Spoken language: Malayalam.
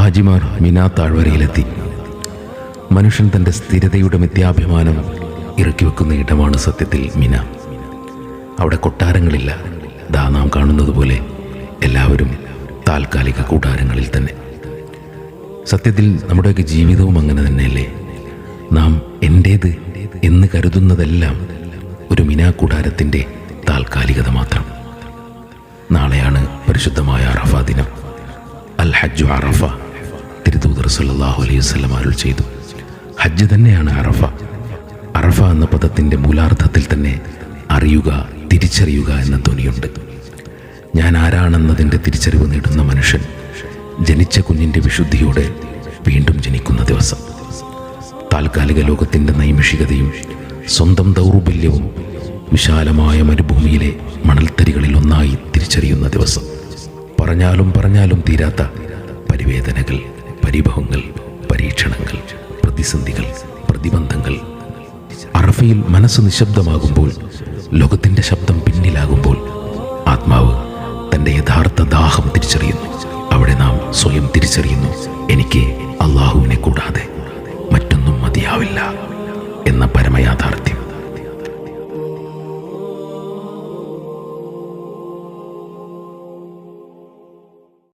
ഹാജിമാർ മിനാ താഴ്വരയിലെത്തി. മനുഷ്യൻ തൻ്റെ സ്ഥിരതയുടെ മിഥ്യാഭിമാനം ഇറക്കി വെക്കുന്ന ഇടമാണ് സത്യത്തിൽ മിന. അവിടെ കൊട്ടാരങ്ങളില്ല. ദാ നാം കാണുന്നത് പോലെ എല്ലാവരും താൽക്കാലിക കൂടാരങ്ങളിൽ തന്നെ. സത്യത്തിൽ നമ്മുടെയൊക്കെ ജീവിതവും അങ്ങനെ തന്നെയല്ലേ? നാം എൻ്റേത് എന്ന് കരുതുന്നതെല്ലാം ഒരു മിനാ കൂടാരത്തിൻ്റെ താൽക്കാലികത മാത്രം. നാളെയാണ് പരിശുദ്ധമായ അറഫ ദിനം. അൽ ഹജ്ജു അറഫ. തിരുദൂതർ സല്ലല്ലാഹു അലൈഹി വസല്ലം അരുൾ ചെയ്തു, ഹജ്ജ് തന്നെയാണ് അറഫ. അറഫ എന്ന പദത്തിൻ്റെ മൂലാർത്ഥത്തിൽ തന്നെ അറിയുക, തിരിച്ചറിയുക എന്ന ധ്വനിയുണ്ട്. ഞാൻ ആരാണെന്നതിൻ്റെ തിരിച്ചറിവ് നേടുന്ന മനുഷ്യൻ ജനിച്ച കുഞ്ഞിൻ്റെ വിശുദ്ധിയോടെ വീണ്ടും ജനിക്കുന്ന ദിവസം. താൽക്കാലിക ലോകത്തിൻ്റെ നൈമിഷികതയും സ്വന്തം ദൗർബല്യവും വിശാലമായ മരുഭൂമിയിലെ മണൽത്തരികളിൽ ഒന്നായി തിരിച്ചറിയുന്ന ദിവസം. പറഞ്ഞാലും തീരാത്ത പരിവേദനകൾ, പരിഭവങ്ങൾ, പരീക്ഷണങ്ങൾ, പ്രതിസന്ധികൾ, പ്രതിബന്ധങ്ങൾ. അറഫയിൽ മനസ്സ് നിശബ്ദമാകുമ്പോൾ, ലോകത്തിൻ്റെ ശബ്ദം പിന്നിലാകുമ്പോൾ ആത്മാവ് തൻ്റെ യഥാർത്ഥ ദാഹം തിരിച്ചറിയുന്നു. അവിടെ നാം സ്വയം തിരിച്ചറിയുന്നു, എനിക്ക് അള്ളാഹുവിനെ കൂടാതെ മറ്റൊന്നും മതിയാവില്ല എന്ന പരമയാഥാർത്ഥ്യം.